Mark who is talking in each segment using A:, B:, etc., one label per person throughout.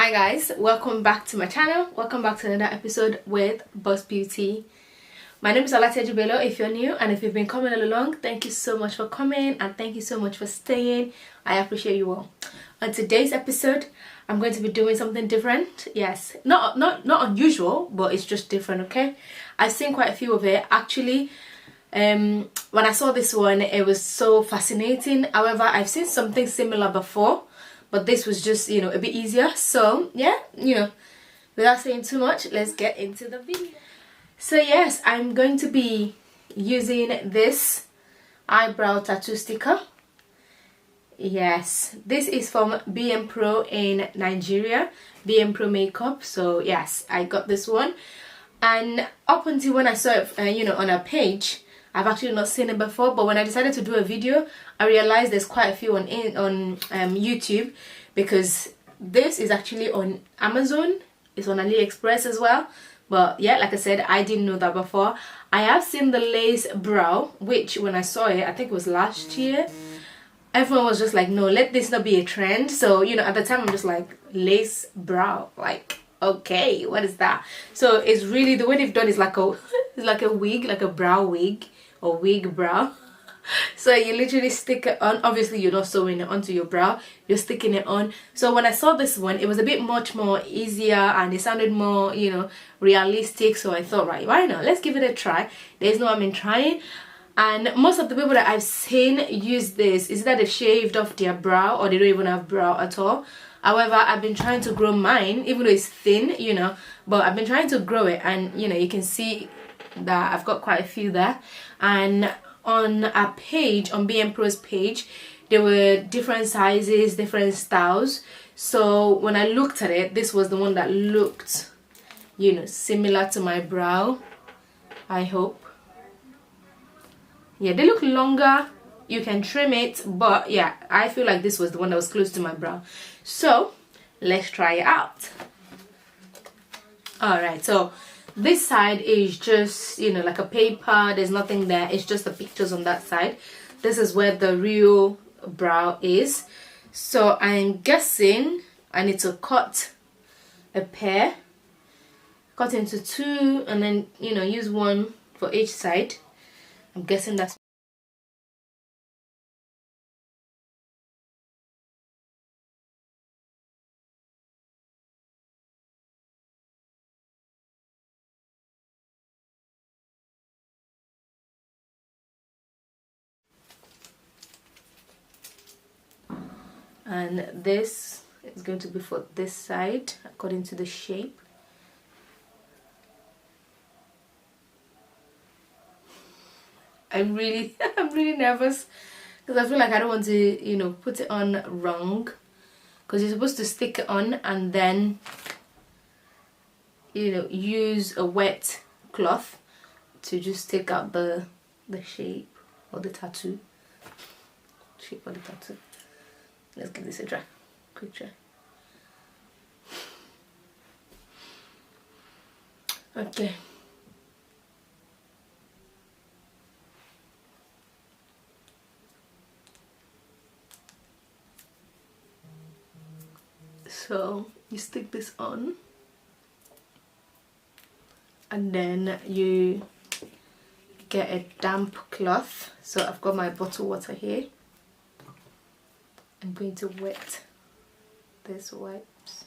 A: Hi guys, welcome back to my channel. Welcome back to another episode with Boss Beauty. My name is Jubelo if you're new, and if you've been coming along, thank you so much for coming and thank you so much for staying. I appreciate you all. On today's episode, I'm going to be doing something different. Yes, not unusual, but it's just different, okay? I've seen quite a few of it actually. When I saw this one, it was so fascinating. However, I've seen something similar before, but this was just, a bit easier. So yeah, without saying too much, let's get into the video. So yes, I'm going to be using this eyebrow tattoo sticker. Yes, this is from Bmpro in Nigeria, Bmpro makeup. So yes, I got this one, and up until when I saw it on a page, I've actually not seen it before. But when I decided to do a video, I realized there's quite a few on YouTube, because this is actually on Amazon. It's on AliExpress as well. But yeah, like I said, I didn't know that before. I have seen the lace brow, which when I saw it, I think it was last year, everyone was just like, no, let this not be a trend. So at the time I'm just like, lace brow, like, okay, what is that? So it's really, the way they've done is like a it's like a wig, like a brow wig or wig brow. So you literally stick it on. Obviously you're not sewing it onto your brow, you're sticking it on. So when I saw this one, it was a bit much more easier and it sounded more realistic. So I thought, right, why not, let's give it a try. There's no harm in trying. And most of the people that I've seen use this is that they've shaved off their brow or they don't even have brow at all. However, I've been trying to grow mine, even though it's thin, but I've been trying to grow it, and you can see that I've got quite a few there. And on a page, on Bmpro's page, there were different sizes, different styles. So when I looked at it, this was the one that looked similar to my brow, I hope. Yeah, they look longer, you can trim it, but yeah, I feel like this was the one that was close to my brow. So let's try it out. All right, so this side is just like a paper, there's nothing there, it's just the pictures on that side. This is where the real brow is. So I'm guessing I need to cut a pair, cut into two, and then use one for each side. I'm guessing that's and this is going to be for this side according to the shape. I'm really nervous because I feel like I don't want to put it on wrong, because you're supposed to stick it on and then use a wet cloth to just take out the shape or the tattoo. Let's give this a try. Quick try. Okay. So you stick this on, and then you get a damp cloth. So I've got my bottled water here. I'm going to wet this wipes.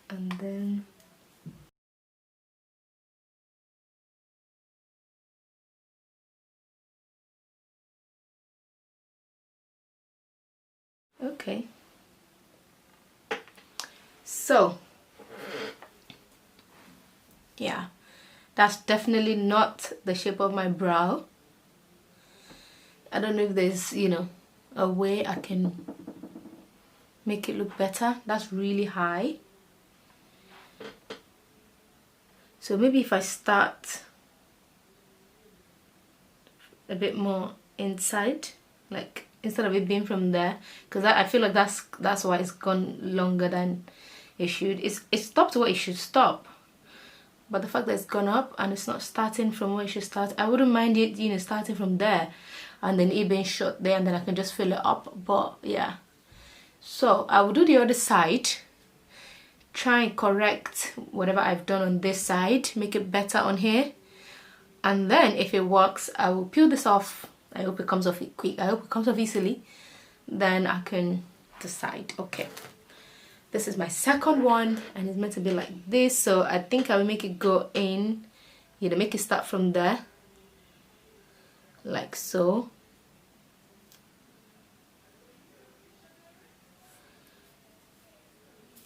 A: And then okay. So yeah, that's definitely not the shape of my brow. I don't know if there's a way I can make it look better. That's really high. So maybe if I start a bit more inside, like instead of it being from there, because I feel like that's why it's gone longer than it should. It stopped where it should stop, but the fact that it's gone up and it's not starting from where it should start, I wouldn't mind it starting from there. and then it being short there, and then I can just fill it up. But yeah, so I will do the other side, try and correct whatever I've done on this side, make it better on here, and then if it works, I will peel this off. I hope it comes off quick. I hope it comes off easily. Then I can decide. Okay, this is my second one, and it's meant to be like this, so I think I will make it go in, you know, make it start from there like so.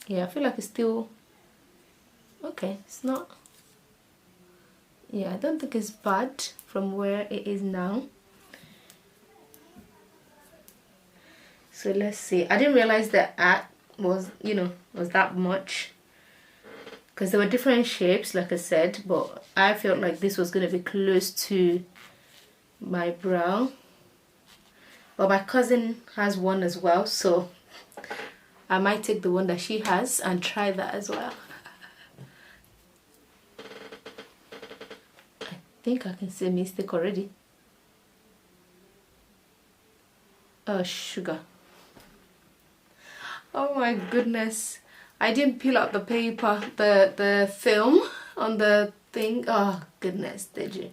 A: Yeah, I feel like it's still okay. It's not, yeah, I don't think it's bad from where it is now. So let's see. I didn't realize that art was, you know, was that much, because there were different shapes like I said, but I felt like this was going to be close to my brow. But my cousin has one as well, so I might take the one that she has and try that as well. I think I can see a mistake already. Oh, sugar. Oh my goodness, I didn't peel out the paper, the film on the thing. Oh goodness, did you?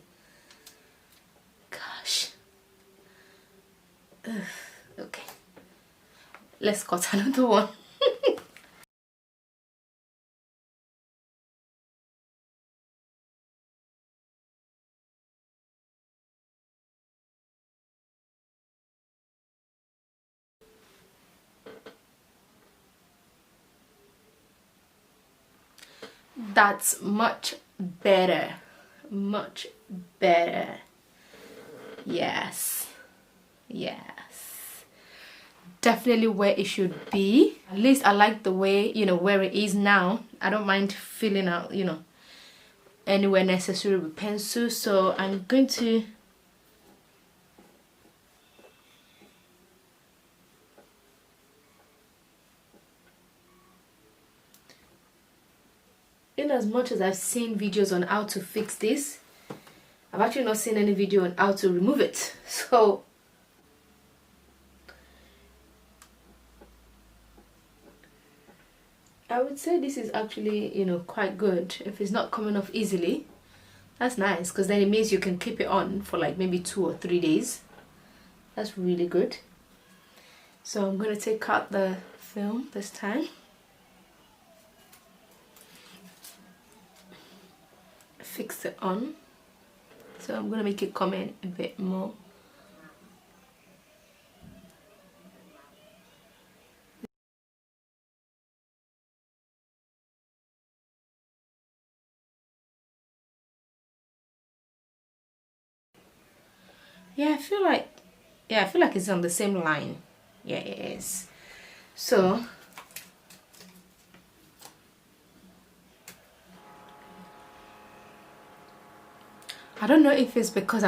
A: Gosh. Ugh. Okay, let's cut another one. That's much better, much better. Yes, yes, definitely where it should be. At least I like the way, you know, where it is now. I don't mind filling out, you know, anywhere necessary with pencil. So I'm going to in as much as I've seen videos on how to fix this, I've actually not seen any video on how to remove it. So I would say this is actually, you know, quite good. If it's not coming off easily, that's nice, because then it means you can keep it on for like maybe 2 or 3 days. That's really good. So I'm going to take out the film this time. Fix it on. So I'm gonna make it come in a bit more. Yeah, I feel like it's on the same line. Yeah, it is. So I don't know if it's because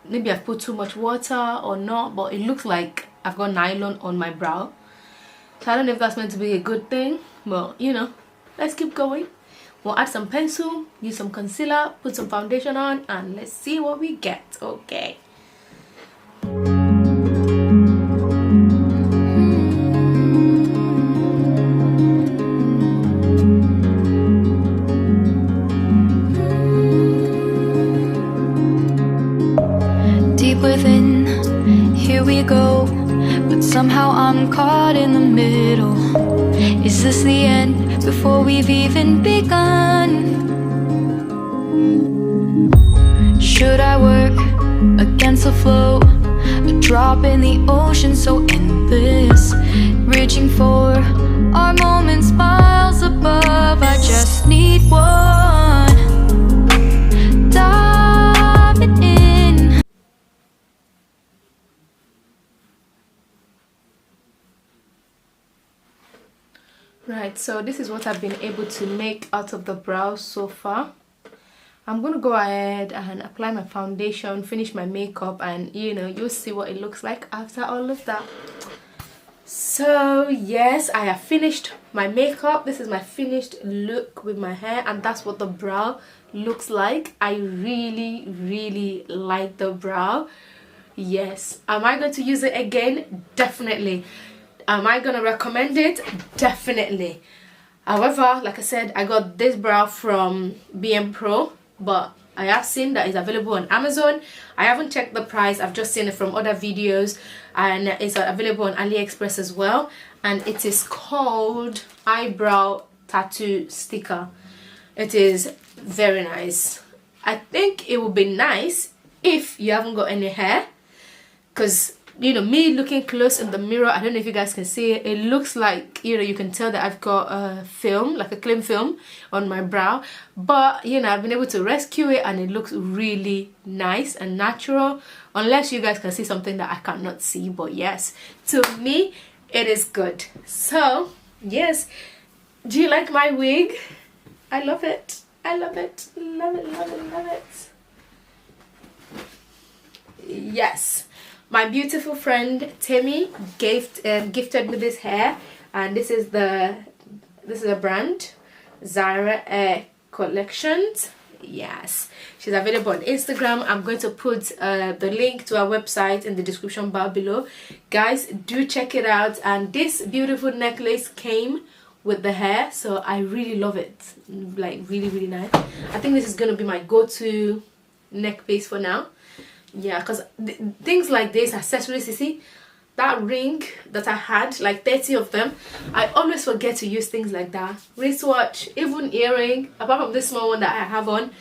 A: maybe I've put too much water or not, but it looks like I've got nylon on my brow. So I don't know if that's meant to be a good thing, but you know, let's keep going. We'll add some pencil, use some concealer, put some foundation on, and let's see what we get. Okay.
B: Within, here we go, but somehow I'm caught in the middle. Is this the end before we've even begun? Should I work against the flow, a drop in the ocean so endless, reaching for our moments miles above? I just need one. Diving in.
A: Right, so this is what I've been able to make out of the brow so far. I'm gonna go ahead and apply my foundation, finish my makeup, and you know, you'll see what it looks like after all of that. So yes, I have finished my makeup. This is my finished look with my hair, and that's what the brow looks like. I really like the brow. Yes. Am I going to use it again? Definitely. Am I going to recommend it? Definitely. However, like I said, I got this brow from Bmpro, but I have seen that it's available on Amazon. I haven't checked the price. I've just seen it from other videos, and it's available on AliExpress as well. And it is called Eyebrow Tattoo Sticker. It is very nice. I think it would be nice if you haven't got any hair, because you know, me looking close in the mirror, I don't know if you guys can see it, it looks like, you know, you can tell that I've got a film, like a cling film on my brow, but you know, I've been able to rescue it and it looks really nice and natural, unless you guys can see something that I cannot see. But yes, to me it is good. So yes, do you like my wig? I love it. I love it. Love it, love it, love it. Yes. My beautiful friend Timmy gifted me this hair, and this is a brand, Zara Air Collections. Yes, she's available on Instagram. I'm going to put the link to our website in the description bar below. Guys, do check it out. And this beautiful necklace came with the hair, so I really love it. Like really, really nice. I think this is going to be my go-to neck piece for now. Yeah, because things like this, accessories, you see, that ring that I had, like 30 of them, I always forget to use things like that. Wristwatch, even earring, apart from this small one that I have on,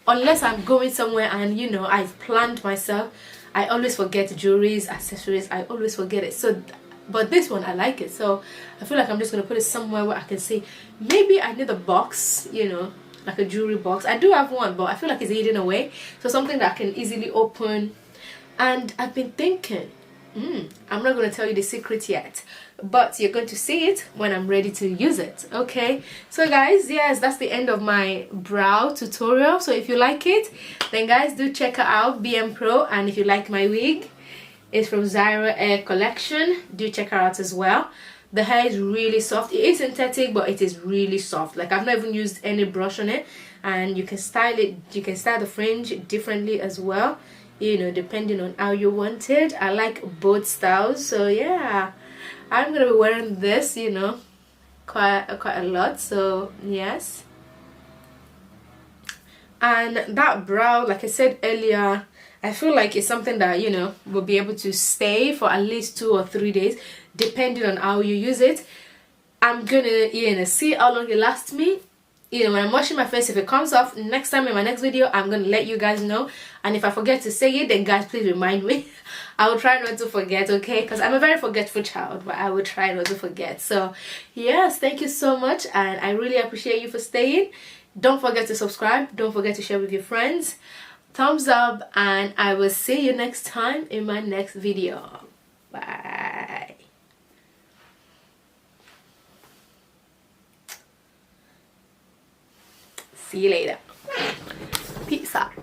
A: unless I'm going somewhere and, you know, I've planned myself, I always forget jewelries, accessories, I always forget it. So, but this one, I like it. So I feel like I'm just going to put it somewhere where I can see. Maybe I need a box, you know, like a jewelry box. I do have one, but I feel like it's hidden away, so something that I can easily open. And I've been thinking, I'm not going to tell you the secret yet, but you're going to see it when I'm ready to use it. Okay, so guys, yes, that's the end of my brow tutorial. So if you like it, then guys, do check out Bmpro. And if you like my wig, it's from Zara Air Collection, do check her out as well. The hair is really soft. It is synthetic, but it is really soft. Like, I've not even used any brush on it. And you can style it, you can style the fringe differently as well, you know, depending on how you want it. I like both styles. So yeah, I'm gonna be wearing this, you know, quite a lot. So yes. And that brow, like I said earlier, I feel like it's something that, you know, will be able to stay for at least 2 or 3 days, depending on how you use it. I'm gonna, you know, see how long it lasts me. You know, when I'm washing my face, if it comes off next time in my next video, I'm gonna let you guys know. And if I forget to say it, then guys, please remind me. I will try not to forget, okay? Because I'm a very forgetful child, but I will try not to forget. So yes, thank you so much, and I really appreciate you for staying. Don't forget to subscribe, don't forget to share with your friends. Thumbs up, and I will see you next time in my next video. Bye. See you later.